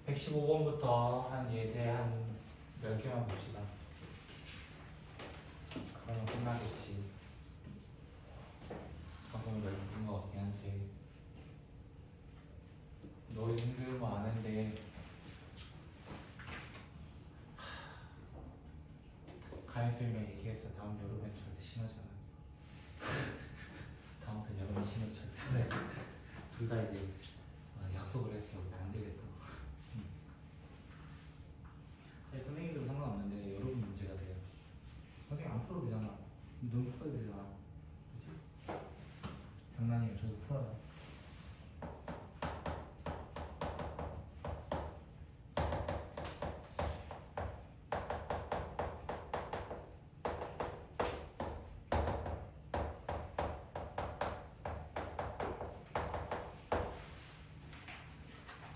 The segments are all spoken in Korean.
115번부터 한 예제 한 10개만 봅시다. 그러면 끝나겠지. 방금 10분 것 같긴 한데 너희 힘들면 아는데 가연쌤이랑 얘기했어. 다음 여름엔 절대 심하지 않아. 다음부터 여름에 심해서 절대 안 돼. 둘 다 이제 약속을 했어. 안 되겠다. 아니, 선생님들은 상관없는데 여러분 문제가 돼요. 선생님 안 풀어도 되잖아. 너무 풀어야 되잖아. 그치? 장난이에요. 저도 풀어요.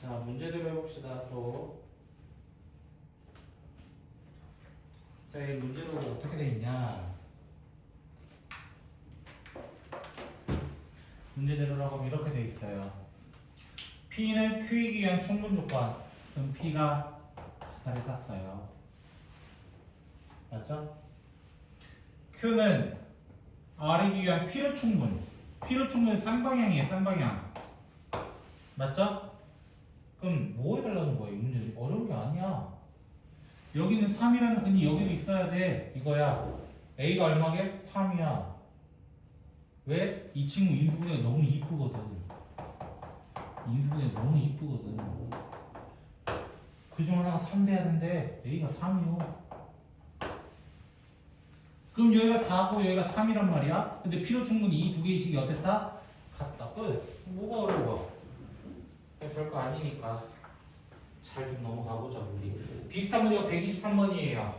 자, 문제대로 해봅시다. 또. 자, 이 문제도 어떻게 돼 있냐? 문제대로라고 하면 이렇게 돼 있어요. P는 Q이기 위한 충분 조건. 그럼 P가 자리 샀어요. 맞죠? Q는 R이기 위한 필요 충분. 필요 충분 쌍방향이에요. 쌍방향. 맞죠? 그럼 뭐 해달라는 거야? 이 문제 어려운 게 아니야. 여기는 3이라는 근이 여기도 있어야 돼. 이거야. A가 얼마게? 3이야. 왜? 이 친구 인수분해가 너무 이쁘거든. 인수분해가 너무 이쁘거든. 그중 하나가 3 돼야 된대. A가 3이요. 그럼 여기가 4고 여기가 3이란 말이야. 근데 필요 충분히 이 두 개의 식이 어땠다? 같다. 끝. 뭐가 어려워? 별거 아니니까. 잘 좀 넘어가보자 우리. 비슷한 문제가 123번이에요.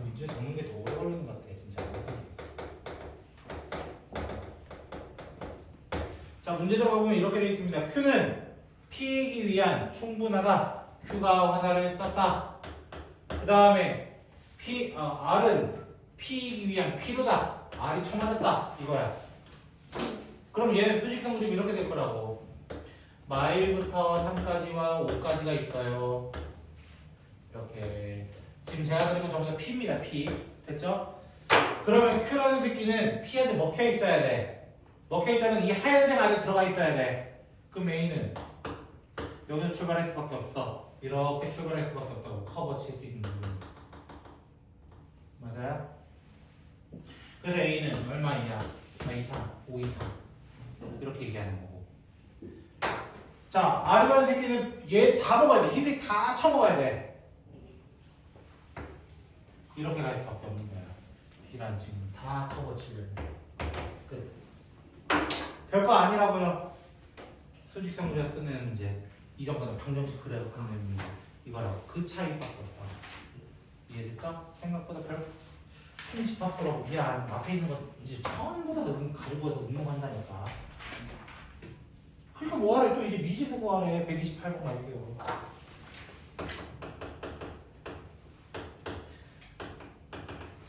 문제 적는 게 더 오래 걸리는 것 같아 진짜. 자, 문제 들어가보면 이렇게 되어 있습니다. Q는 P이기 위한 충분하다. Q가 화살을 쐈다. 그 다음에 R은 P이기 위한 필요다. R이 쳐맞았다. 이거야. 그럼 얘는 수직성 그림 이렇게 될 거라고. 마일부터 3까지와 5까지가 있어요. 이렇게. 지금 제가 그린 건 전부 다 P입니다. P. 됐죠? 그러면 Q라는 새끼는 P한테 먹혀 있어야 돼. 먹혀 있다는 이 하얀색 안에 들어가 있어야 돼. 그럼 A는 여기서 출발할 수밖에 없어. 이렇게 출발할 수밖에 없다고. 커버 칠 수 있는 부분. 맞아요? 그래서 A는 얼마이냐? 4 이상, 5 이상. 이렇게 얘기하는 거고. 자, R이라는 새끼는 얘 다 먹어야 돼. 흰색 다 쳐먹어야 돼. 이렇게 갈 수밖에 없는 거야. B라는 친구 다 커버 치려면. 끝. 별거 아니라고요. 수직성 그려서 끝내는 문제. 이 정도는 방정식 그려서 끝내는 문제. 이거라고. 그 차이밖에 없다. 이해됐죠? 생각보다 별 집합부라고. 미안. 앞에 있는 거 이제 전부 다 가지고 와서 응용한다니까. 그러니까 뭐하래. 또 이제 미지수 구하래. 128번 갈게요.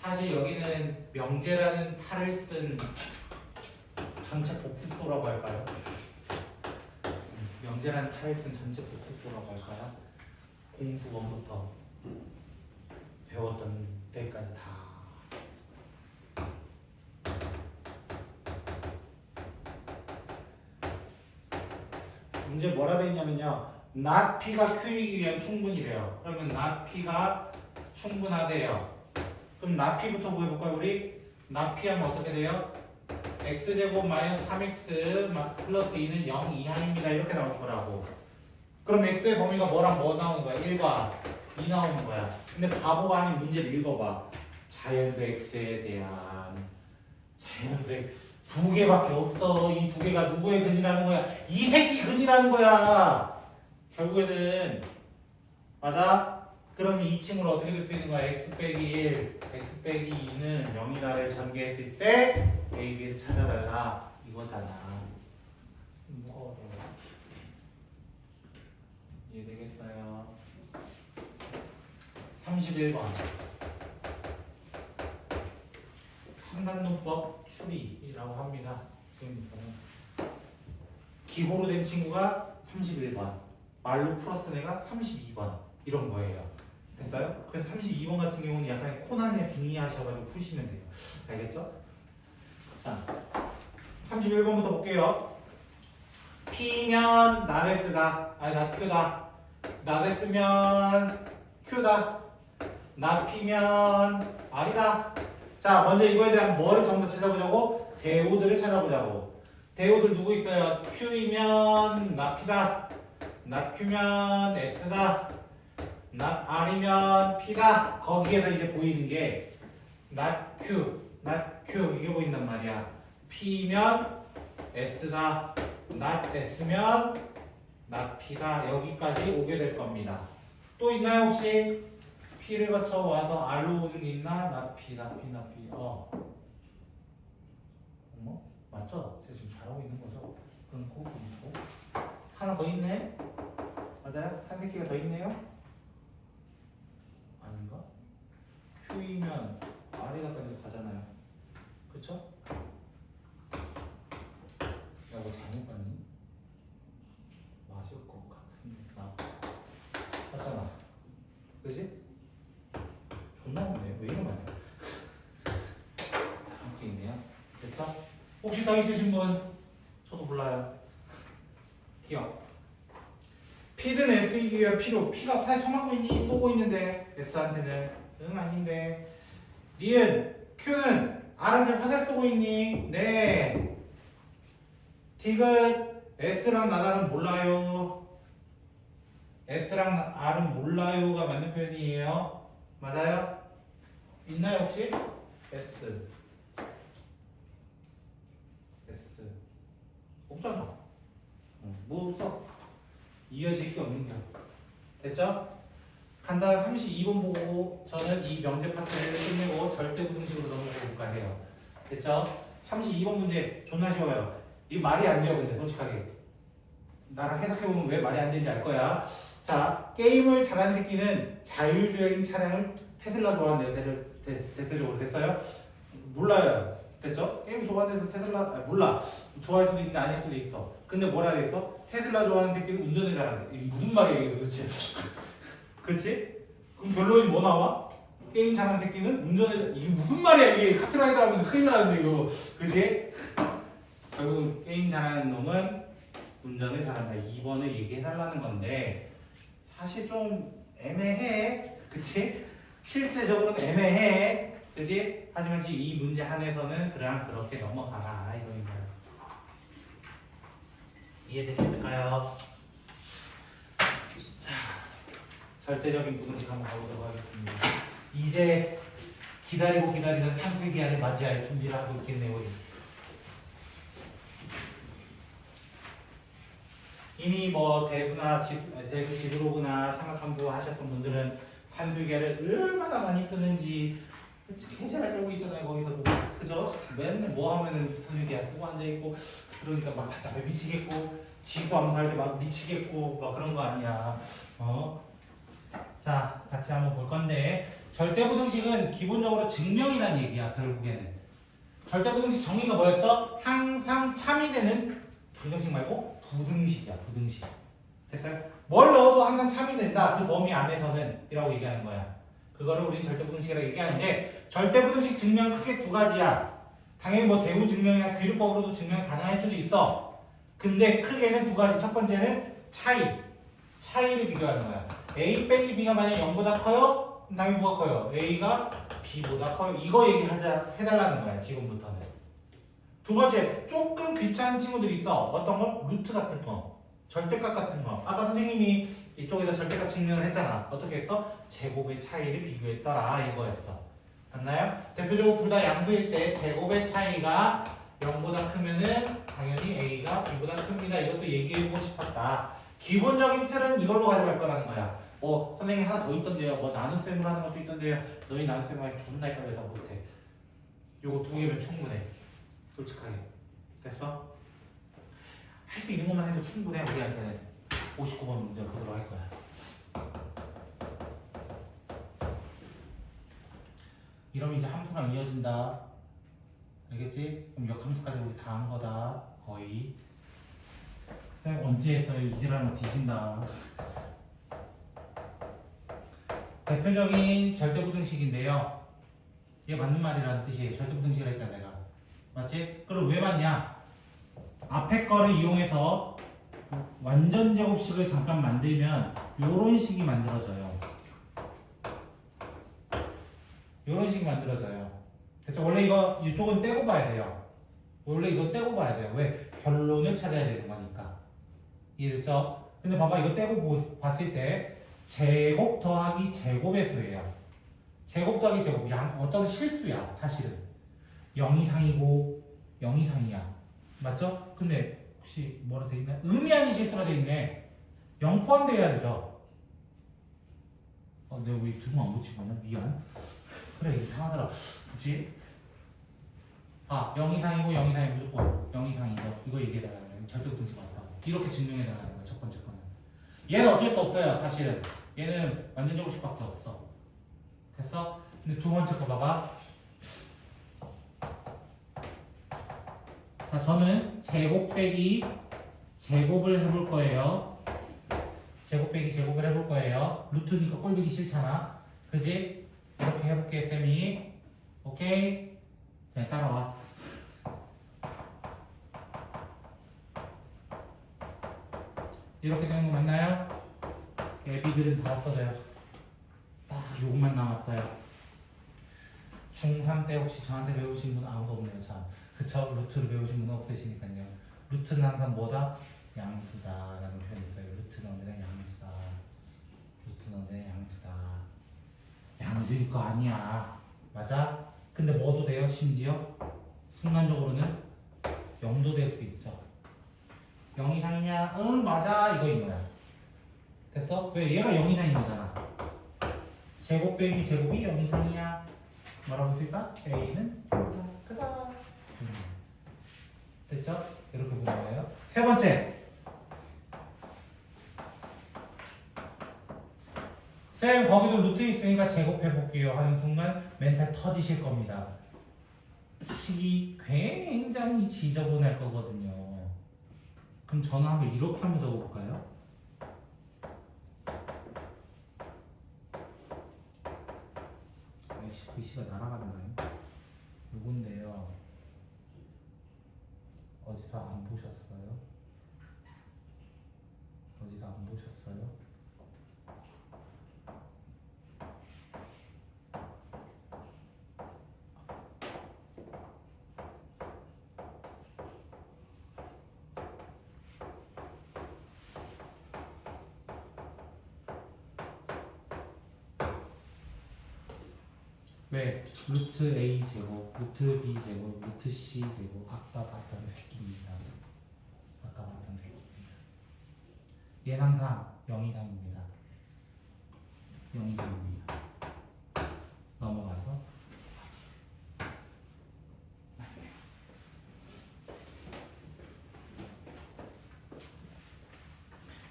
사실 여기는 명제라는 탈을 쓴 전체 복습소라고 할까요? 명제라는 탈을 쓴 전체 복습소라고 할까요? 공수 1부터 배웠던 때까지 다. 문제 뭐라 돼 있냐면요. not P가 Q이기 위한 충분이래요. 그러면 not P가 충분하대요. 그럼 not P부터 구해볼까요 우리? not P 하면 어떻게 돼요? x제곱 마이너스 3x 플러스 2는 0 이하입니다. 이렇게 나올 거라고. 그럼 x의 범위가 뭐랑 뭐 나오는 거야? 1과 2 나오는 거야. 근데 바보가 아닌 문제를 읽어봐. 자연수 x에 대한 자연수 두 개밖에 없어. 이 두 개가 누구의 근이라는 거야? 이 새끼 근이라는 거야. 결국에는 맞아? 그럼 2층으로 어떻게 될 수 있는 거야? x 빼기 1, x 빼기 2는 0이다를 전개했을 때 a, b를 찾아달라 이거잖아. 뭐가 어려워? 이해되겠어요? 31번 상단론법 추리라고 합니다. 지금부터는 기호로 된 친구가 31번, 말로 풀었은 애가 32번 이런 거예요. 됐어요? 그래서 32번 같은 경우는 약간 코난에 빙의하셔가지고 푸시면 돼요. 알겠죠? 자, 31번부터 볼게요. P면 나데스다. 아니 나 Q다. 나데스면 Q다. 나 P면 R이다. 자, 먼저 이거에 대한 뭐를 정답 찾아보자고? 대우들을 찾아보자고. 대우들 누구 있어요? Q이면 나 P다. 나 Q면 S다. 나 R이면 P다. 거기에서 이제 보이는 게 나 Q, 나 Q 이게 보인단 말이야. P면 S다. 나 S면 나 P다. 여기까지 오게 될 겁니다. 또 있나요 혹시? P를 거쳐 와서 R로 오는 게 있나? 나 P, 나 P, 나 P. 어머? 맞죠? 제가 지금 잘하고 있는 거죠? 끊고. 하나 더 있네? 맞아요? 한 새끼가 더 있네요? 아닌가? Q이면 R이다까지 가잖아요. 그쵸? 야, 뭐 잘못 봤니? 맞을 것 같은데. 맞잖아. 그지? 존나 없네. 왜 이러냐? 이렇게 있네요. 됐죠? 혹시 더 있으신 분? 저도 몰라요. 기억. P든 S이기 위해 P로. P가 화살 쳐맞고 있니? 쏘고 있는데 S한테는 응 아닌데. 니은 Q는 R한테 화살 쏘고 있니? 네. 디귿 S랑 나다는 몰라요. S랑 R은 몰라요가 맞는 표현이에요. 맞아요? 있나요 혹시? S 없잖아. 뭐 없어? 이어질 게 없는 게. 됐죠? 간단 32번 보고 저는 이 명제 파트를 끝내고 절대부등식으로 넘어가 볼까 해요. 됐죠? 32번 문제 존나 쉬워요. 이 말이 안 돼요 근데 솔직하게. 나랑 해석해보면 왜 말이 안 되는지 알 거야. 자, 게임을 잘하는 새끼는 자율주행 차량을 테슬라 좋아하는 대표적으로 됐어요? 몰라요. 됐죠? 게임 좋아하는 테슬라 몰라. 좋아할 수도 있는데 아닐 수도 있어. 근데 뭐라 그랬어? 테슬라 좋아하는 새끼는 운전을 잘한다. 이게 무슨 말이야 이게 도대체? 그렇지? 그럼 결론이 뭐 나와? 게임 잘하는 새끼는 운전을 이게 무슨 말이야 이게 카트라이더 하면 큰일 나는데 이거 그지? 결국 게임 잘하는 놈은 운전을 잘한다. 2번을 얘기해달라는 건데 사실 좀 애매해. 그치? 실제적으로는 애매해. 그치? 하지만 지금 이 문제 한에서는 그냥 그렇게 넘어가라 이거인 거예요. 이해되셨을까요? 자, 절대적인 부등식 한번 가보도록 하겠습니다. 이제 기다리고 기다리는 상수기한을 맞이할 준비를 하고 있겠네요. 우리. 이미 뭐 대수나 대수 지브로그나 삼각함수 하셨던 분들은 산술계를 얼마나 많이 쓰는지 개잘 알고 있잖아요. 거기서도 그죠? 맨날 뭐 하면은 산술계 쓰고 앉아있고 그러니까 막 답답해 미치겠고 지수 암수할 때 막 미치겠고 막 그런 거 아니야. 자, 같이 한번 볼 건데 절대부등식은 기본적으로 증명이란 얘기야. 결국에는 절대부등식 정의가 뭐였어? 항상 참이 되는 부등식 말고 부등식이야. 부등식. 됐어요? 뭘 넣어도 항상 참이 된다. 그 범위 안에서는 이라고 얘기하는 거야. 그거를 우리 절대부등식이라고 얘기하는데 절대부등식 증명 크게 두 가지야. 당연히 뭐 대우 증명이나 귀류법으로도 증명이 가능할 수도 있어. 근데 크게는 두 가지. 첫 번째는 차이를 비교하는 거야. A 빼기 B가 만약에 0보다 커요? 그럼 당연히 뭐가 커요? A가 B보다 커요. 이거 해달라는 거야. 지금부터는. 두 번째, 조금 귀찮은 친구들이 있어. 어떤 거? 루트 같은 거. 절대값 같은 거. 아까 선생님이 이쪽에서 절대값 증명을 했잖아. 어떻게 했어? 제곱의 차이를 비교했더라. 이거였어. 맞나요? 대표적으로 둘 다 양수일 때 제곱의 차이가 0보다 크면은 당연히 A가 B보다 큽니다. 이것도 얘기해보고 싶었다. 기본적인 틀은 이걸로 가져갈 거라는 거야. 뭐 선생님 하나 더 있던데요. 뭐 나눗셈을 하는 것도 있던데요. 너희 나눗셈 하기 존나 헷갈려서 못해. 요거 두 개면 충분해. 솔직하게. 됐어? 할 수 있는 것만 해도 충분해. 우리한테는 59번 문제 보도록 할 거야. 이러면 이제 함수랑 이어진다. 알겠지? 그럼 역함수까지 우리 다 한 거다. 거의. 쌤 언제 했어요? 이지랄로 뒤진다. 대표적인 절대부등식인데요. 이게 맞는 말이라는 뜻이에요. 절대부등식이라 했잖아 내가. 맞지? 그럼 왜 맞냐? 앞에 거를 이용해서 완전 제곱식을 잠깐 만들면 요런 식이 만들어져요. 요런 식이 만들어져요. 대체 원래 이쪽은 떼고 봐야 돼요. 원래 이거 떼고 봐야 돼요. 왜? 결론을 찾아야 되는 거니까. 이해됐죠? 근데 봐봐 이거 떼고 봤을 때 제곱 더하기 제곱의 수예요. 제곱 더하기 제곱 어떤 실수야 사실은. 0 이상이고 0 이상이야. 맞죠? 근데 혹시 뭐라 돼 있나? 의미 아닌 실수가 돼 있네. 0 포함돼야 되죠. 내가 왜 등호 안 붙이고 있나? 미안. 그래 이상하더라. 그치? 0 이상이고 0 이상이 무조건 0 이상이죠. 이거 얘기해달라는 거예요. 절대부등식 맞다고. 이렇게 증명해달라는 거예요. 첫 번째 거는. 얘는 어쩔 수 없어요. 사실은. 얘는 완전 제곱식밖에 없어. 됐어? 근데 두 번째 거 봐봐. 자, 저는 제곱 빼기 제곱을 해볼 거예요. 제곱 빼기 제곱을 해볼 거예요. 루트니까 꼴보기 싫잖아. 그지? 이렇게 해볼게, 쌤이. 오케이? 그냥 따라와. 이렇게 되는 거 맞나요? 애비들은 다 없어져요. 딱 요것만 남았어요. 중3 때 혹시 저한테 배우신 분 아무도 없네요. 참. 그쵸? 루트를 배우신 분은 없으시니까요. 루트는 항상 뭐다? 양수다 라는 표현이 있어요. 루트는 언제나 양수다. 루트는 언제나 양수다. 양수일 거 아니야. 맞아? 근데 뭐도 돼요? 심지어? 순간적으로는 0도 될 수 있죠. 0 이상이냐? 응 맞아 이거인 거야. 됐어? 왜? 얘가 0 이상인 거잖아. 제곱 빼기 제곱이 0 이상이야. 뭐라고 쓸까? A는 크다. 됐죠? 이렇게 보는 거예요. 세 번째. 쌤 거기도 루트 있으니까 제곱해볼게요 하는 순간 멘탈 터지실 겁니다. 식이 굉장히 지저분할 거거든요. 그럼 저는 한번 이렇게 한번 적어볼까요? 아이씨 글씨가 날아가는가요? 요건데요. 어디서 안 보셨어요? 어디서 안 보셨어요? 왜? 루트 A 제곱, 루트 B 제곱, 루트 C 제곱 아까 봤던 새끼입니다. 아까 봤던 새끼입니다. 얘는 항상 0 이상입니다. 0 이상입니다. 넘어가서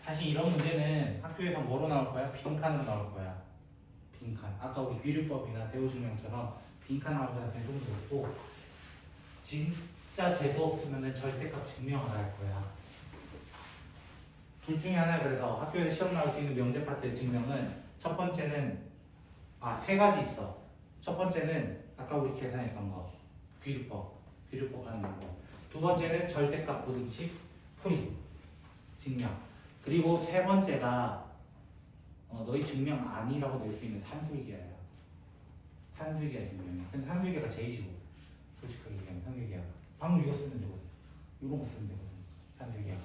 사실 이런 문제는 학교에서 뭐로 나올 거야? 빈칸으로 나올 거야. 빈칸. 아까 우리 귀류법이나 대우증명처럼 빈칸 나올 때는 좀 그렇고 진짜 재수 없으면 절대값 증명을 할 거야. 둘 중에 하나. 그래서 학교에서 시험 나올 수 있는 명제 파트의 증명은 첫 번째는 세 가지 있어. 첫 번째는 아까 우리 계산했던 거 귀류법 하는 거. 두 번째는 절대값 부등식 풀이 증명. 그리고 세 번째가 너희 증명 아니라고 낼 수 있는 산술기하야. 산술기하 증명이야. 근데 산술기가 제일 쉬워. 솔직하게 얘기하면 산술기하. 방금 이거 쓰면 되거든. 이런 거 쓰면 되거든. 산술기하.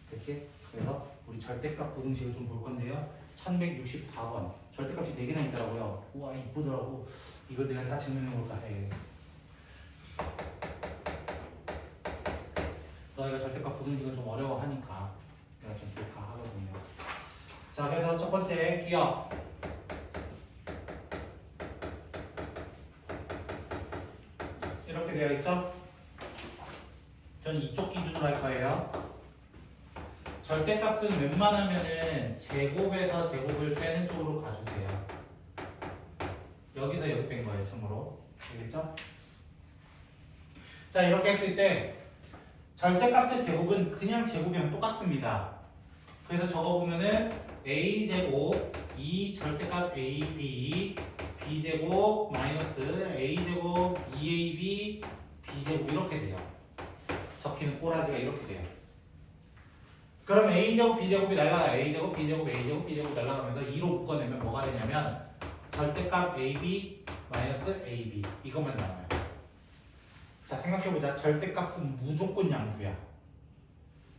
됐지? 그래서 우리 절대값 부등식을 좀 볼 건데요. 1164번. 절대값이 4개나 있더라고요. 우와 이쁘더라고. 이걸 내가 다 증명해 볼까 해. 너희가 절대값 부등식을 좀 어려워하니까 내가 좀 볼까 하거든요. 자, 그래서 첫 번째 기억. 이렇게 되어 있죠? 저는 이쪽 기준으로 할 거예요. 절대값은 웬만하면은 제곱에서 제곱을 빼는 쪽으로 가주세요. 여기서 여기 뺀 거예요, 참고로. 알겠죠? 자, 이렇게 했을 때 절대값의 제곱은 그냥 제곱이랑 똑같습니다. 그래서 적어보면은 a제곱 이 절대값 ab b제곱 마이너스 a제곱 2ab b제곱 이렇게 돼요. 적히는 꼬라지가 이렇게 돼요. 그럼 a제곱 b제곱이 날라가요. a제곱 b제곱 a제곱 b제곱 날라가면서 2로 묶어내면 뭐가 되냐면 절대값 ab 마이너스 ab 이것만 나와요. 자, 생각해보자. 절대값은 무조건 양수야.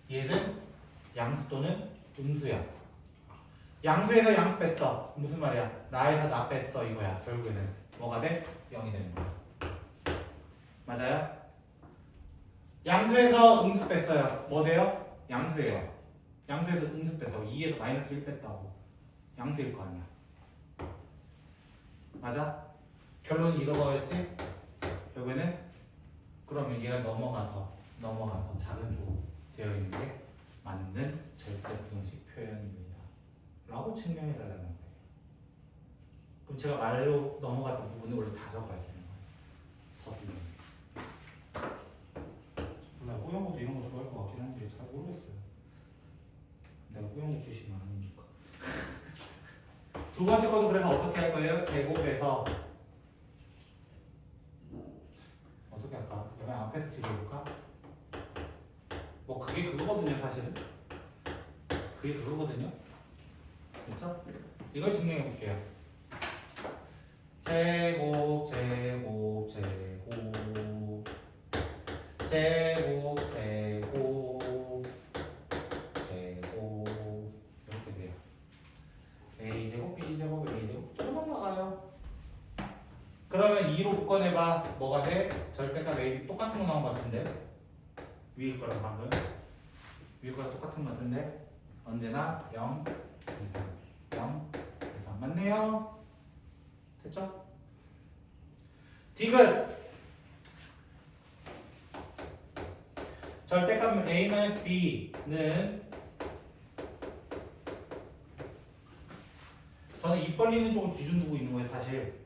얘는 양수 또는 음수야. 양수에서 양수 뺐어. 무슨 말이야? 나에서 나 뺐어 이거야. 결국에는 뭐가 돼? 0이 되는 거야. 맞아요? 양수에서 음수 뺐어요. 뭐 돼요? 양수예요. 양수에서 음수 뺐다고. 2에서 마이너스 1 뺐다고. 양수일 거 아니야. 맞아? 결론이 이거였지? 결국에는 그러면 얘가 넘어가서 작은 조로 되어 있는 게 맞는 절대분식 표현입니다. 라고 증명해 달라는 거예요. 그럼 제가 말로 넘어갔던 부분을 원래 다 적어야 되는 거예요. 서술로. 몰라, 호영호도 이런 거 좋아할 것 같긴 한데 잘 모르겠어요. 내가 호영호 주시면 아니니까. 두 번째 것도 그래서 어떻게 할 거예요? 제곱에서 어떻게 할까? 여기 앞에서 뒤져볼까? 뭐 그게 그거거든요, 사실은. 그게 그거거든요. 그렇죠? 이걸 증명해 볼게요. 제곱 제곱 제곱 제곱 제곱 제곱 이렇게 돼요. a제곱 b제곱 a제곱 또 넘어가요. 그러면 2로 묶어내봐. 뭐가 돼? 절대값 a 똑같은 거 나온 것 같은데 위에 거랑 방금 위에 거랑 똑같은 것 같은데 언제나 0 이상 0 이상 맞네요. 됐죠? 디귿 절대값 a-b는 저는 입 벌리는 쪽을 기준 두고 있는 거예요. 사실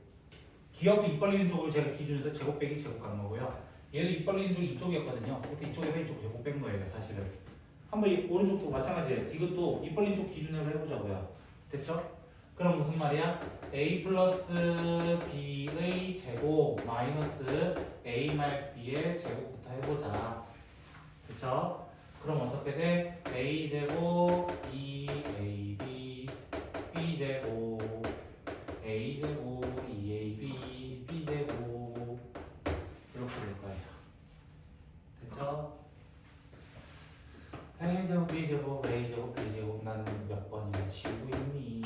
기억도 입 벌리는 쪽을 제가 기준에서 제곱 빼기 제곱 간 거고요. 얘도 입 벌리는 쪽이 이쪽이었거든요. 그래서 이쪽에서 이쪽 제곱 뺀 거예요. 사실은 한번 이 오른쪽 쪽 마찬가지예요. 디귿도 입 벌린 쪽 기준으로 해보자고요. 됐죠? 그럼 무슨 말이야? a 플러스 b의 제곱 마이너스 a 마이너스 b의 제곱부터 해보자. 그쵸? 그럼 어떻게 돼? a 제곱 2ab b제곱 a 제곱 2ab b제곱 이렇게 될 거예요. 됐죠? a 제곱 b제곱 a 제곱 b제곱 난 몇 번이나 지우고 있니?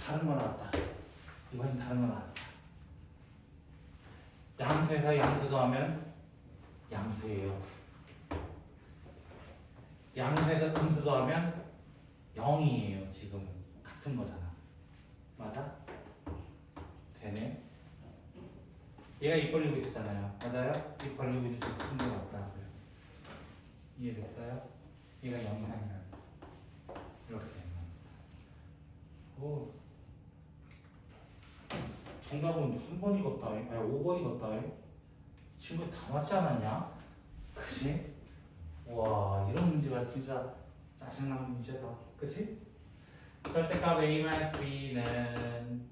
다른 거 나왔다. 이번엔 다른 거 나왔다. 양수에서 양수 더하면 양수예요. 양수에서 음수 더하면 0이에요. 지금은 같은 거잖아. 맞아? 되네. 얘가 입 벌리고 있었잖아요. 맞아요? 입 벌리고 있는 좀 큰 거 같다고요. 이해됐어요? 얘가 0 이상이라는 거. 이렇게 되는 거. 오. 정답은 3번이겠다. 아니 5번이겠다. 친구 다 맞지 않았냐? 그치? 와, 이런 문제가 진짜 짜증나는 문제다. 그치? 절대값 a-b는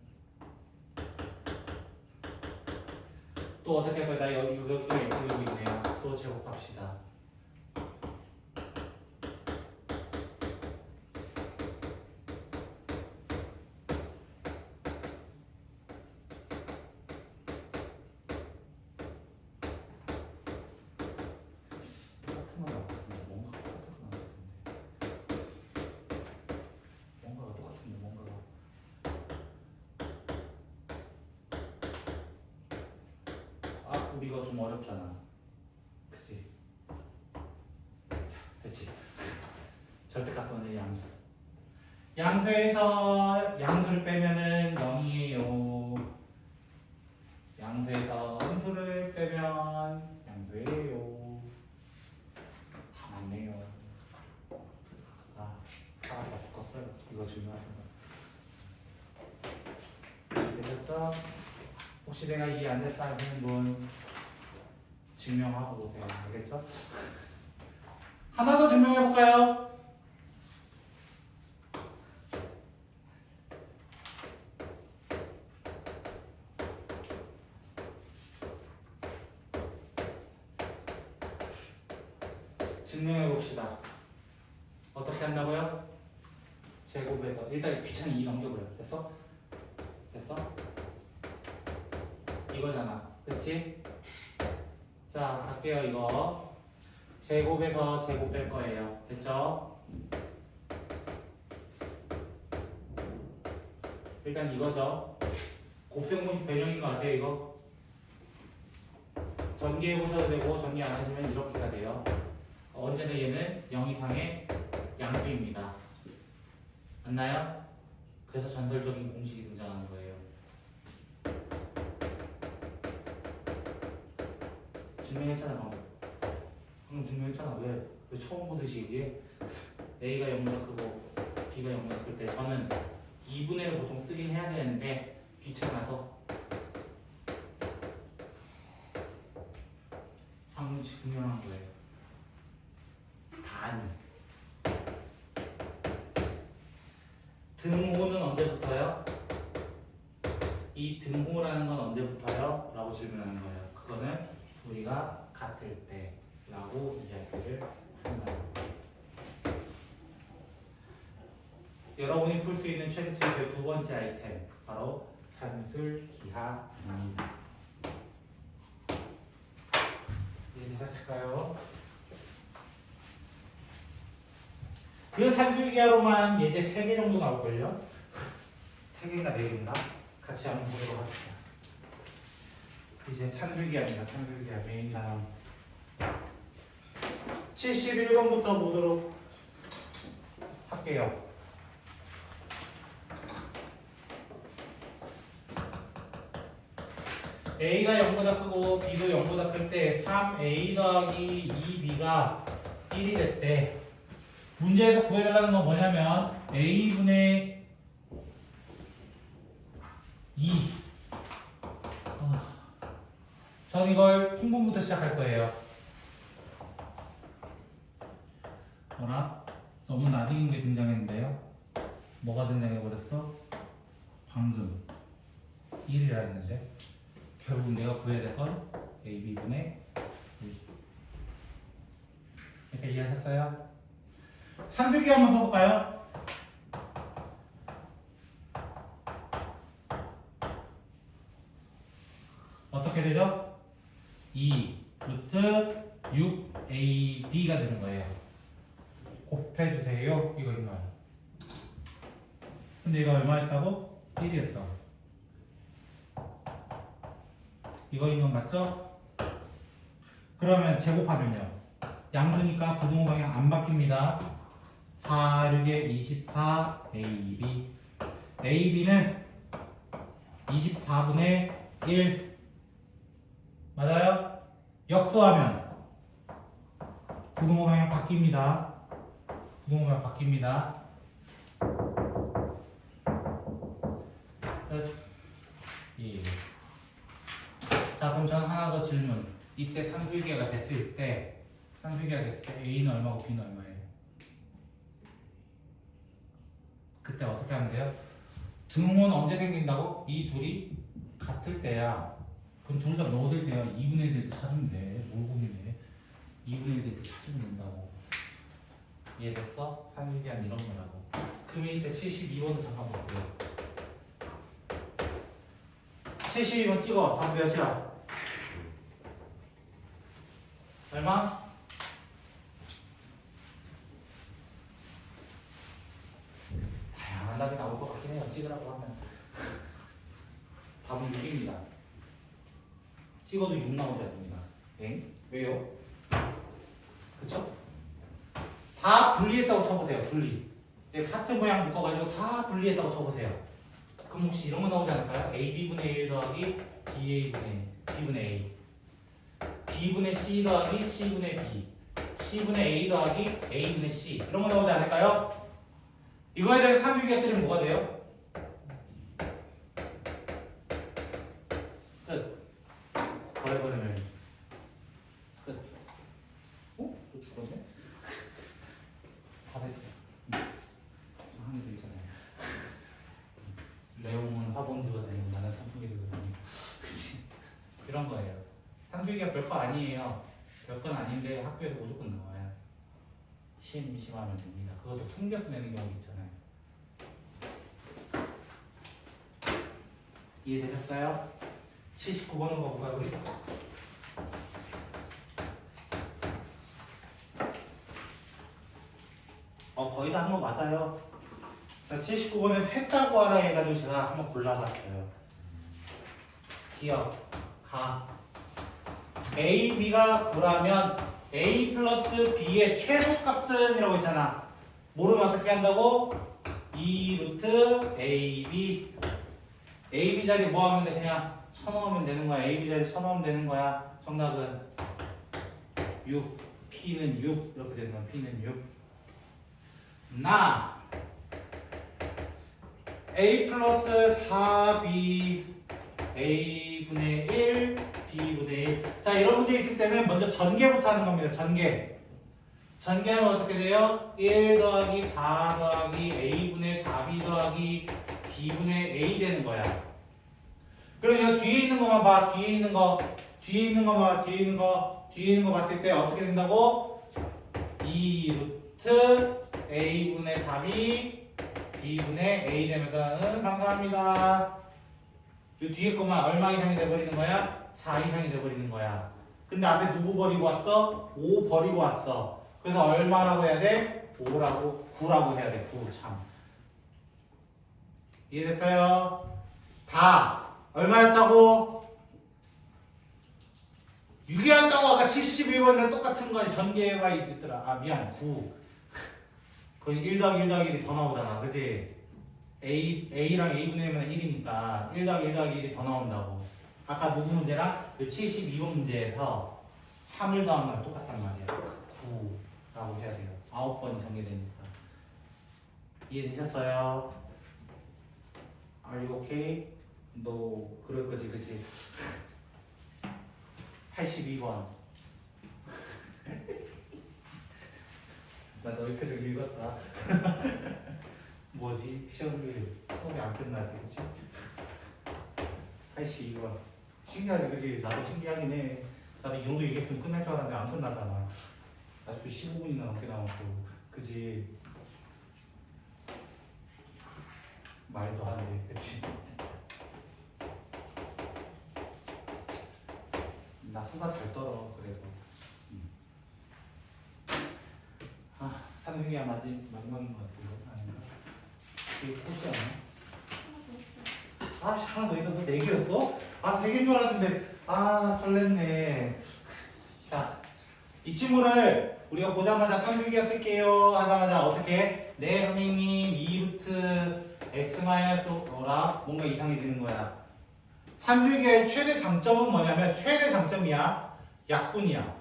또 어떻게 할 거야? 나 여기가 예쁘고 있네요. 또 제곱합시다. 우리가 좀 어렵잖아. 그치? 자, 됐지? 절대값은 양수. 양수에서 양수를 빼면은 0이에요. 양수에서 음수를 빼면 양수예요. 다 맞네요. 아, 다 죽었어요. 이거 중요하던 거. 되셨죠? 혹시 내가 이해 안 됐다 하시는 분 증명하고 오세요. 알겠죠? 하나 더 증명해 볼까요? 증명해 봅시다. 어떻게 한다고요? 제곱에서 일단 귀찮은 이 넘겨버려. 됐어? 됐어? 이거잖아. 그치? 자, 갈게요. 이거 제곱에서 제곱 뺄 거예요. 됐죠? 일단 이거죠. 곱셈공식 변형인 거 아세요? 이거? 전개해 보셔도 되고 전개 안 하시면 이렇게가 돼요. 언제나 얘는 0 이상의 양수입니다. 맞나요? 그래서 전설적인 공식이 등장하는 거예요. 증명했잖아 방금. 증명했잖아. 왜 처음 보듯이 얘기해? A가 0보다 크고 B가 0보다 클 때 저는 2분의 1을 보통 쓰긴 해야 되는데 귀찮아서 방금 증명한 거예요. 단 등호는 언제부터요? 이 등호라는 건 언제부터요? 라고 질문하는 거예요. 그거는 둘이가 같을 때 라고 이야기를 한다. 여러분이 풀 수 있는 최대치의 두 번째 아이템 바로 산술 기하입니다. 이해되셨을까요? 그 산술기하로만 예제 3개 정도 나올걸요? 3개인가 4개인가? 같이 한번 보도록 합시다. 이제 산술기하입니다. 산술기하 메인 단원 71번부터 보도록 할게요. A가 0보다 크고 B도 0보다 클 때 3A 더하기 2B가 1이 됐대. 문제에서 구해달라는 건 뭐냐면 A분의 2. 전 이걸 통분부터 시작할 거예요. 뭐라? 너무 낯익은 게 등장했는데요. 뭐가 등장해버렸어? 방금 1이라 했는데 결국 내가 구해야 될 건 AB분의 1. 이렇게 이해하셨어요? 산술기 한번 써볼까요? 어떻게 되죠? 2 루트 6AB가 되는 거예요. 곱해주세요. 이거 있나요? 근데 이거 얼마 했다고? 1이었다. 이거 있는 건 맞죠? 그러면 제곱하면요. 양수니까 부등호 방향 안 바뀝니다. 4, 6에 24, AB. AB는 24분의 1. 맞아요? 역수하면 부등호 방향 바뀝니다. 부등호 방향 바뀝니다. 끝. 예. 자, 그럼 저는 하나 더 질문. 이때 산술기가 됐을 때 A는 얼마고 B는 얼마예요? 그때 어떻게 하면 돼요? 등호는 언제 생긴다고? 이 둘이 같을 때야. 그럼 둘 다 넣어둘 때야. 2분의 1 될 때 찾으면 돼. 뭘 고민해. 2분의 1 될 때 찾으면 된다고. 이해됐어? 산술기한 이런 거라고. 그럼 이때 72번도 잠깐 볼게요. 72번 찍어. 답 몇이야? 얼마? 다양한 답이 나올 것 같긴 해요. 찍으라고 하면. 답은 6입니다. 찍어도 6 나오셔야 됩니다. 엥? 왜요? 그쵸? 다 분리했다고 쳐보세요. 분리. 같은 모양 묶어가지고 다 분리했다고 쳐보세요. 그럼 혹시 이런 거 나오지 않을까요? AB분의 1 더하기 B분의 A. B분의 C 더하기 C분의 B. C분의 A 더하기 A분의 C. 이런 거 나오지 않을까요? 이거에 대해서 산술기가 뜨면 뭐가 돼요? 이런 거예요. 상수기가 별거 아니에요. 별건 아닌데 학교에서 무조건 나와요. 심심하면 됩니다. 그것도 숨겨서 내는 경우 있잖아요. 이해되셨어요? 79번은 거 볼까요 우리? 거의 다 한 거 맞아요. 자, 79번에 셋다고 하라 해가지고 제가 한번 골라봤어요. 기억, 가. A, B가 9라면 A 플러스 B의 최소값은 이라고 있잖아. 모르면 어떻게 한다고? 2 루트 A, B. A, B 자리 뭐 하면 돼? 그냥 쳐넣으면 되는 거야. A, B 자리 쳐넣으면 되는 거야. 정답은 6. P는 6. 이렇게 되는 거야. P는 6. 나 A 플러스 4B A분의 1 B분의 1. 자, 이런 문제 있을 때는 먼저 전개부터 하는 겁니다. 전개하면 어떻게 돼요? 1 더하기 4 더하기 A분의 4B 더하기 B분의 A 되는 거야. 그럼 이 뒤에 있는 것만 봐. 뒤에 있는 거 봤을 때 어떻게 된다고? 2 루트 A분의 4B B분의 A 되면은 감사합니다. 이 뒤에 것만 얼마 이상이 돼버리는 거야? 4 이상이 돼버리는 거야. 근데 앞에 누구 버리고 왔어? 5 버리고 왔어. 그래서 얼마라고 해야 돼? 9라고 해야 돼. 9 참. 이해됐어요? 다 얼마였다고? 6이 한다고 아까 71번이랑 똑같은 거야. 전개가 있더라. 아 미안 9. 거의 1 더하기 1 더하기 1이 더 나오잖아. 그치? A랑 A분의 1이니까 1 더하기 1 더하기 1이 더 나온다고. 아까 누구 문제랑 72번 문제에서 3을 더한 거랑 똑같단 말이야. 9라고 해야 돼요. 9번이 전개되니까. 이해되셨어요? Are you okay? 너 그럴 거지, 그치? 82번. 나 너희 표정 읽었다. 뭐지? 시험이 수업이 안 끝나지, 그치? 82번. 신기하지, 그치? 나도 신기하긴 해. 나도 이 정도 얘기했으면 끝날 줄 알았는데 안 끝나잖아. 아직도 15분이나 넘게 남았고, 그치? 말도 안 해, 그치? 나 수다 잘 떨어, 그래서. 상승이야 마지막인 것 같은데 아닌가? 이게 코스 아니야? 하나 더 있어서 4개였어? 3개인 줄 알았는데 설렜네. 자, 이 친구를 우리가 보자마자 상승이야 쓸게요 하자마자 어떻게? 네 선생님 2루트 x 마이너스 5라 뭔가 이상해지는 거야. 삼수기의 최대 장점은 뭐냐면 최대 장점이야 약분이야.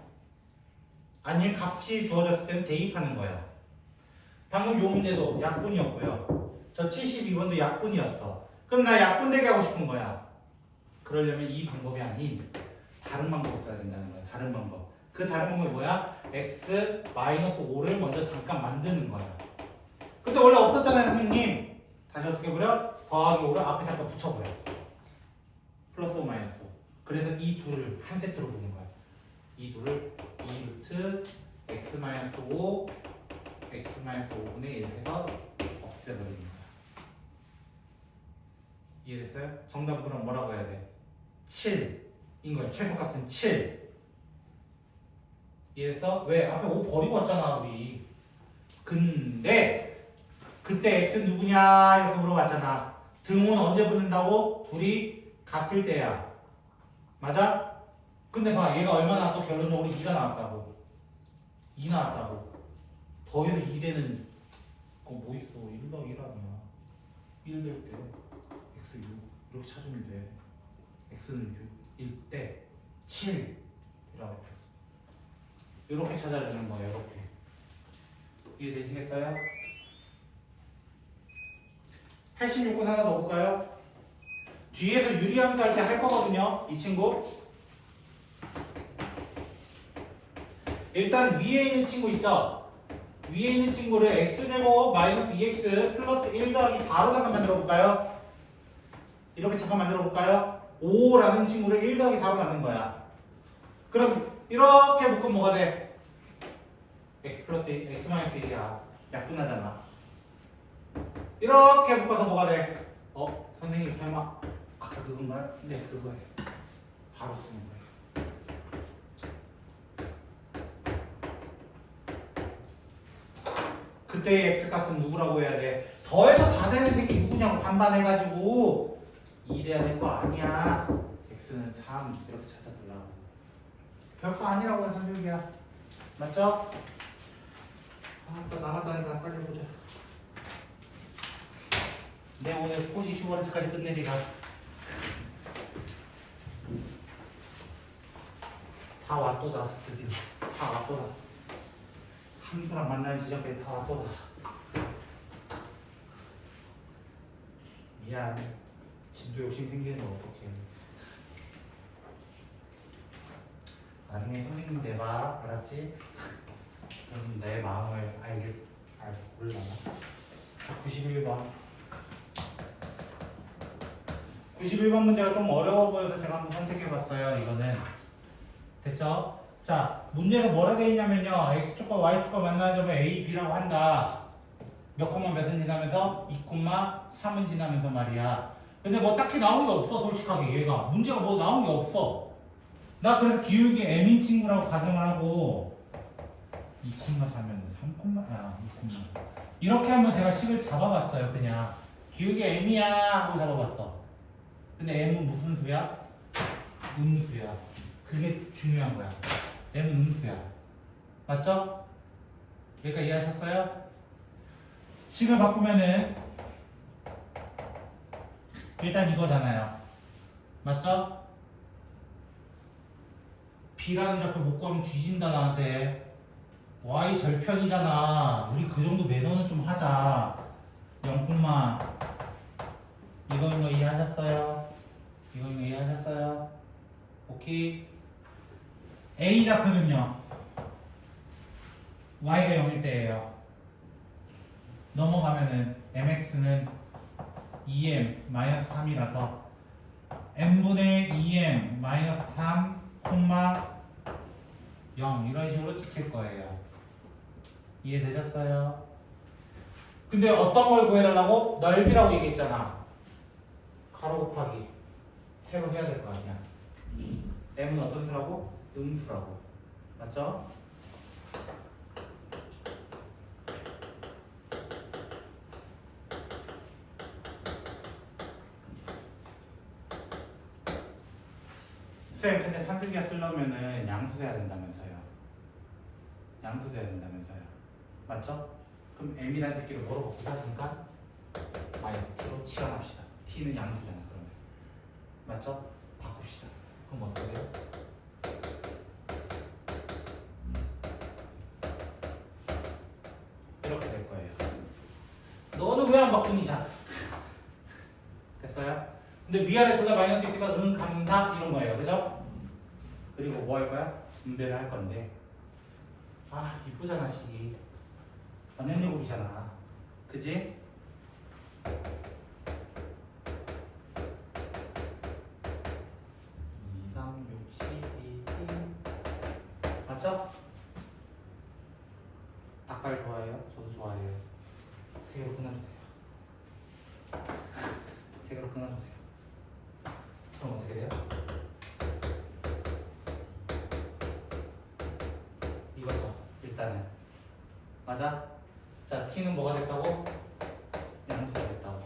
아니면 값이 주어졌을 때는 대입하는 거야. 방금 요 문제도 약분이었고요. 저 72번도 약분이었어. 그럼 나 약분되게 하고 싶은 거야. 그러려면 이 방법이 아닌 다른 방법을 써야 된다는 거야. 다른 방법. 그 다른 방법이 뭐야? x-5를 먼저 잠깐 만드는 거야. 근데 원래 없었잖아요, 선생님. 다시 어떻게 해버려? 더하기 5를 앞에 잠깐 붙여버려. 플러스 5 마이너스 5. 그래서 이 둘을 한 세트로 보는 거야. 이 둘을 2루트 x-5 x-5분의 1 해서 없애버리는 거야. 이해됐어요? 정답은 그럼 뭐라고 해야 돼? 7인 거야. 최소값은 7. 이해됐어? 왜? 앞에 5 버리고 왔잖아 우리. 근데 그때 x는 누구냐 이렇게 물어봤잖아. 등호는 언제 붙는다고? 둘이 같을 때야. 맞아? 근데 봐 얘가 얼마 나왔고 결론적으로 2가 나왔다고. 2 나왔다고. 더해서 2 되는 거 뭐 있어? 1 더하기 1 아니야. 1 될 때 x 6 이렇게 찾으면 돼. x는 6일 때 7이라고 이렇게 찾아주는 거예요. 이렇게. 이해되시겠어요? 86분 하나 더 볼까요? 뒤에서 유리함수 할 때 할 거거든요. 이 친구. 일단 위에 있는 친구 있죠? 위에 있는 친구를 x제곱 마이너스 2x 플러스 1 더하기 4로 잠깐 만들어 볼까요? 이렇게 잠깐 만들어 볼까요? 5라는 친구를 1 더하기 4로 만든 거야. 그럼 이렇게 묶으면 뭐가 돼? x 플러스 x 마이너스 1이야. 약분하잖아. 이렇게 묶어서 뭐가 돼? 선생님 설마 아까 그건가요? 네, 그거예요. 바로 쓰는 거예요. 그때의 x값은 누구라고 해야 돼? 더해서 4 되는 새끼 누구냐고 반반해가지고 2 돼야 될 거 아니야. x는 3 이렇게 찾아달라고. 별거 아니라고 해 선생님이야. 맞죠? 또 남았다니까 빨리 보자. 내 오늘 코시 슈버레츠까지 끝내리라. 다 왔도다. 드디어 다 왔도다. 함수랑 만나는 지점까지 다 왔도다. 미안. 진도 욕심 생기는 거 어떡해. 나중에 선생님 내봐. 알았지? 그럼 내 마음을 알고 몰라나? 자, 91번. 91번 문제가 좀 어려워 보여서 제가 한번 선택해봤어요. 이거는 됐죠? 자, 문제에서 뭐라 되어 있냐면요. X축과 Y축과 만나는 점을 A, B라고 한다. 몇 콤마 몇은 지나면서 2,3은 지나면서 말이야. 근데 뭐 딱히 나온 게 없어. 솔직하게 얘가 문제가 뭐 나온 게 없어. 나 그래서 기울기 M인 친구라고 가정을 하고 2,4면 3, 2, 이렇게 한번 제가 식을 잡아봤어요. 그냥 기울기 M이야 하고 잡아봤어. 근데 M은 무슨 수야? 음수야. 그게 중요한 거야. M은 음수야. 맞죠? 여기까지 이해하셨어요? 식을 바꾸면은 일단 이거잖아요. 맞죠? B라는 좌표 못 구하면 뒤진다 나한테. Y 절편이잖아. 우리 그 정도 매너는 좀 하자. 0, 이거 이해하셨어요? 이거 이해하셨어요? 오케이. A 좌표는요. Y가 0일 때예요. 넘어가면은 mx는 2m-3이라서 n분의 2m-3, 0 이런 식으로 찍힐 거예요. 이해되셨어요? 근데 어떤 걸 구해달라고? 넓이라고 얘기했잖아. 가로 곱하기 세로 해야 될 거 아니야. m은 어떤 수라고? 음수라고. 맞죠? 쌤, 근데 산술기가 쓰려면은 양수 돼야 된다면서요. 양수 돼야 된다면서요. 맞죠? 그럼 m이라는 새끼를 뭐로 바꾸자? 마이너스 t로 치환합시다. t는 양수잖아. 그러면 맞죠? 바꿉시다. 그럼 어떻게 돼요? 이렇게 될 거예요. 너는 왜 안 바꾸니? 자, 됐어요? 근데 위아래 둘 다 마이너스 있으니까 감사 이런 거예요. 그죠? 그리고 뭐 할 거야? 분배를 할 건데 이쁘잖아 식이. 전연제곱이잖아. 그지? 2, 3, 6, 12 맞죠? 닭발 좋아해요? 저도 좋아해요. 3개로 끊어주세요. 3개로 끊어주세요. 그럼 어떻게 돼요? 이거죠. 일단은 맞아? 자, t는 뭐가 됐다고? 양수가 됐다고.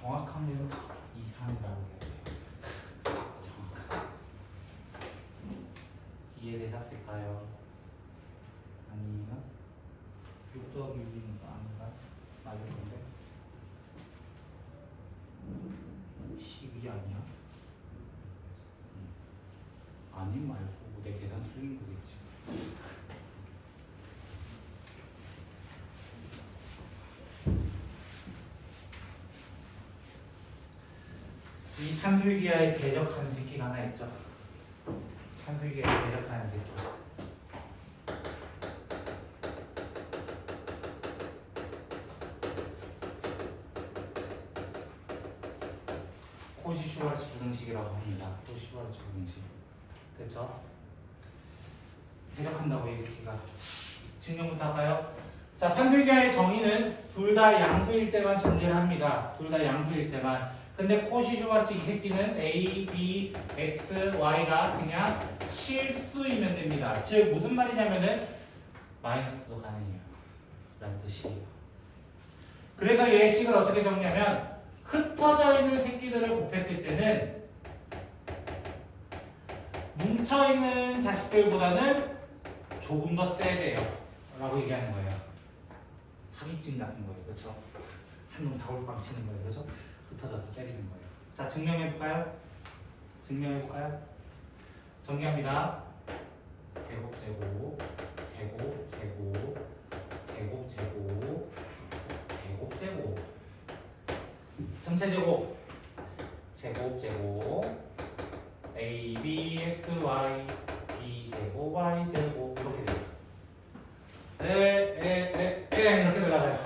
정확한 건 2, 3이라고 해야 돼요. 정확한. 이해되셨을까요? 아니면 6 더하기 6이니까 아닌가? 맞을 건데 12 아니야? 아니 말고 내 계산 틀린 거겠지. 산술기하에 대적하는 새끼가 하나 있죠. 산술기하에 대적하는 새끼. 코시-슈바르츠 부등식이라고 합니다. 코시-슈바르츠 부등식. 됐죠? 대적한다고 이 새끼가. 증명부터 할까요? 자, 산술기하의 정의는 둘 다 양수일 때만 존재를 합니다. 둘 다 양수일 때만. 근데 코시-슈바르츠 이 새끼는 A, B, X, Y가 그냥 실수이면 됩니다. 즉 무슨 말이냐면은 마이너스도 가능해요. 라는 뜻이에요. 그래서 얘 식을 어떻게 정리하면 흩어져 있는 새끼들을 곱했을 때는 뭉쳐 있는 자식들보다는 조금 더 세대요. 라고 얘기하는 거예요. 학위증 같은 거예요. 그렇죠? 한놈 다울빵 치는 거예요. 그렇죠? 흩어져서 때리는 거예요. 자, 증명해볼까요? 증명해볼까요? 정리합니다. 제곱, 제곱, 제곱, 제곱, 제곱, 제곱, 제곱, 제곱, 전체 제곱, 제곱, 제곱, A, B, X, Y, B 제곱, Y 제곱 이렇게 돼요. 이렇게 올라가요.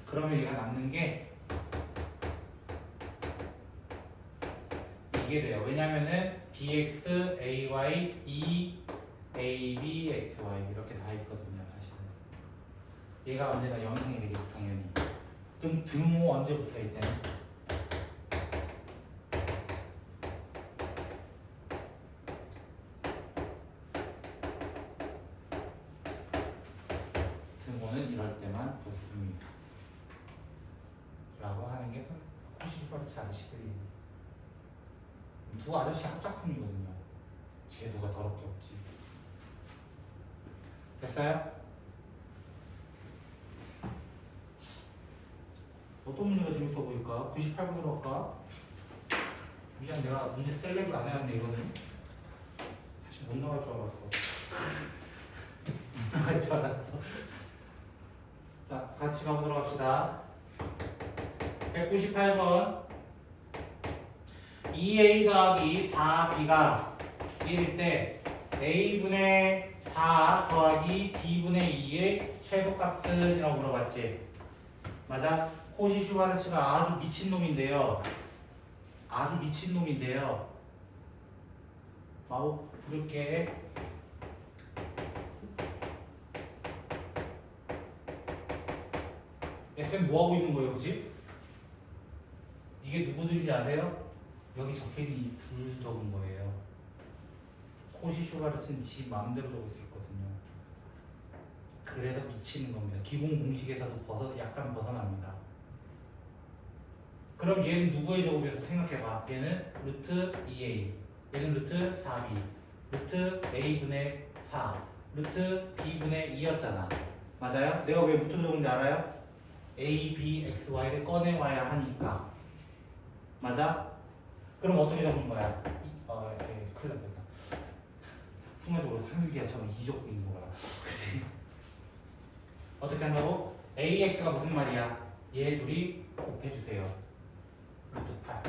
그러면 얘가 남는 게 이게 돼요. 왜냐면은 BX, AY, E, AB, XY 이렇게 다 있거든요. 사실은 얘가 언제나 0이상이 되겠죠. 당연히. 그럼 등호 언제부터 있대요? 등호는 이럴 때만 붙습니다. 라고 하는 게 코시-슈바르츠 아저씨들이 두 아저씨 합작품이거든요. 재수가 더럽게 없지. 됐어요? 어떤 문제가 재밌어 보일까? 98번으로 할까? 미안, 내가 문제 셀렉을 안 해놨네. 이거는 사실 못 나갈 줄 알았어. 못 나갈 줄 알았어. 자, 같이 가보도록 합시다. 198번 2a 더하기 4b가 1일 때 a분의 4 더하기 b분의 2의 최소값은? 이라고 물어봤지. 맞아? 코시-슈바르츠가 아주 미친놈인데요. 아주 미친놈인데요. 마법 부를게. SM 뭐하고 있는 거예요, 그지? 이게 누구들인지 아세요? 여기 적혀있는 이 둘 적은 거예요. 코시-슈바르츠는 지 마음대로 적을 수 있거든요. 그래서 미치는 겁니다. 기본 공식에서도 약간 벗어납니다. 그럼 얘는 누구의 제곱이어서 생각해봐. 얘는 루트 2a, 얘는 루트 4b, 루트 a분의 4, 루트 b분의 2였잖아. 맞아요? 내가 왜 루트로 적은지 알아요? a, b, x, y를 꺼내와야 하니까. 맞아? 그럼 어떻게 적은 거야? 큰일 났다. 순간적으로 산술기하처럼 이 적고 있는 거야. 그치? 어떻게 한다고? AX가 무슨 말이야? 얘 둘이 곱해주세요. 루트 8.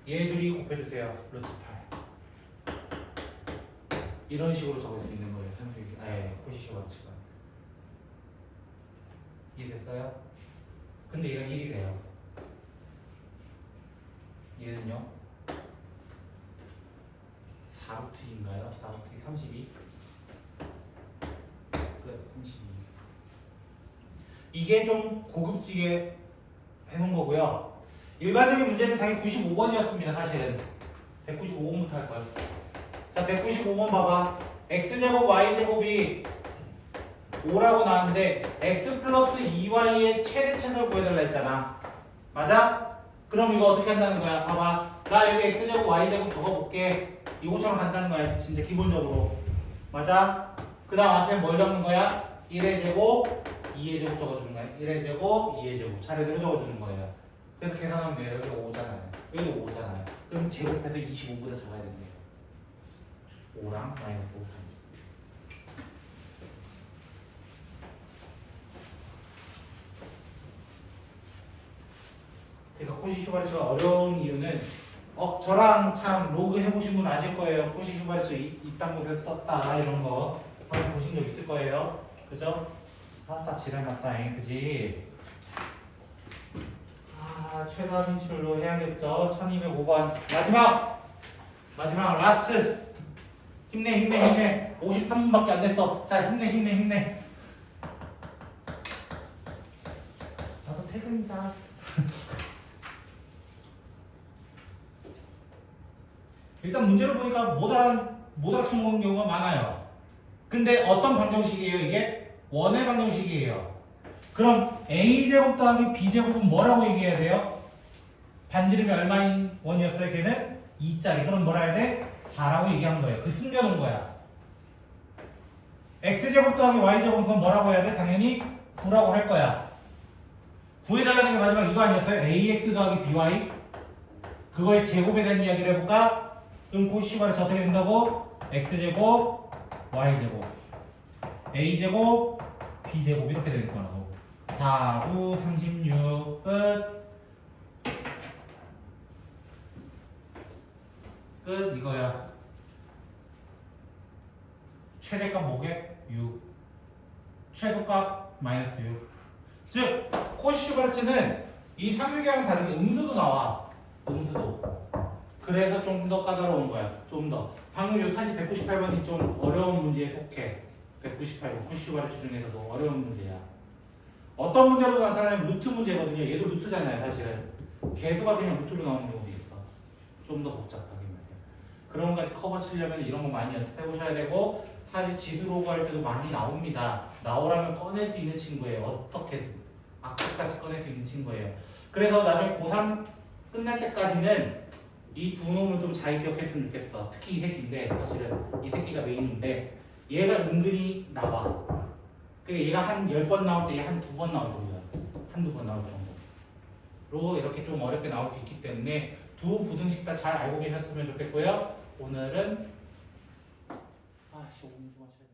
얘 둘이 곱해주세요. 루트 8. 이런 식으로 적을 수 있는 거예요. 산술기. 코시-슈바르츠가. 이해됐어요? 근데 얘가 1이래요. 얘는요? 4루트인가요? 4루트 32? 그래, 32. 이게 좀 고급지게 해놓은 거고요. 일반적인 문제는 당연히 95번이었습니다. 사실은 195번부터 할 거예요. 자, 195번 봐봐. x제곱 y제곱이 5라고 나왔는데 x 플러스 2y의 최대차를 구해달라 했잖아. 맞아? 그럼 이거 어떻게 한다는 거야? 봐봐. 나 여기 x제곱 y제곱 적어볼게. 이거처럼 간다는 거야. 진짜 기본적으로. 맞아? 그 다음 앞에 뭘 적는 거야? 1의 제곱, 2의 제곱 적어주는 거야. 1의 제곱, 2의 제곱. 차례대로 적어주는 거예요. 그래서 계산하면 돼요. 여기 5잖아요. 여기 5잖아요. 그럼 제곱해서 25보다 적어야 된대요. 5랑 마이너스 5 사이. 코시 슈바르츠가 어려운 이유는 저랑 참 로그 해보신 분 아실 거예요. 코시 슈바르츠 이딴 곳에서 썼다 이런 거 한번 보신 적 있을 거예요. 그죠? 딱 지랄났다 그지? 최다 진출로 해야겠죠. 1205번 마지막 라스트. 힘내 53분밖에 안 됐어. 자 힘내 나도 퇴근이다. 일단 문제를 보니까 못 알아쳐먹는 경우가 많아요. 근데 어떤 방정식이에요 이게? 원의 방정식이에요. 그럼 a제곱 더하기 b제곱은 뭐라고 얘기해야 돼요? 반지름이 얼마인 원이었어요? 걔는 2짜리. 그럼 뭐라 해야 돼? 4라고 얘기한 거예요. 그 숨겨놓은 거야. x제곱 더하기 y제곱은 그건 뭐라고 해야 돼? 당연히 9라고 할 거야. 구해달라는 게 마지막 이거 아니었어요? ax 더하기 by? 그거의 제곱에 대한 이야기를 해볼까? 그럼 코시슈바르츠 어떻게 된다고? x제곱 y제곱 a제곱 b제곱 이렇게 될 거라고. 4, 9, 36 끝 이거야. 최대값 뭐게? 6. 최소값 마이너스 6. 즉 코시슈바르츠는 이 삼수계랑 다르게 음수도 나와. 음수도. 그래서 좀 더 까다로운 거야. 좀 더. 방금 요 사실 198번이 좀 어려운 문제에 속해. 198번 코시슈바르츠 중에서도 어려운 문제야. 어떤 문제로 나타나면 루트 문제거든요. 얘도 루트잖아요 사실은. 개수가 그냥 루트로 나오는 경우도 있어. 좀 더 복잡하게 말이야. 그런 것까지 커버 치려면 이런 거 많이 연습해 보셔야 되고, 사실 지수로그 할 때도 많이 나옵니다. 나오라면 꺼낼 수 있는 친구예요. 어떻게든 악착같이 꺼낼 수 있는 친구예요. 그래서 나중에 고3 끝날 때까지는 이 두 놈을 좀 잘 기억했으면 좋겠어. 특히 이 새끼인데, 사실은 이 새끼가 메인인데 얘가 은근히 나와. 그러니까 얘가 한 10번 나올 때 얘 한 2번 나올 정도야. 한두 번 나올 정도로 이렇게 좀 어렵게 나올 수 있기 때문에 두 부등식 다 잘 알고 계셨으면 좋겠고요. 오늘은 5분 좀 맞춰야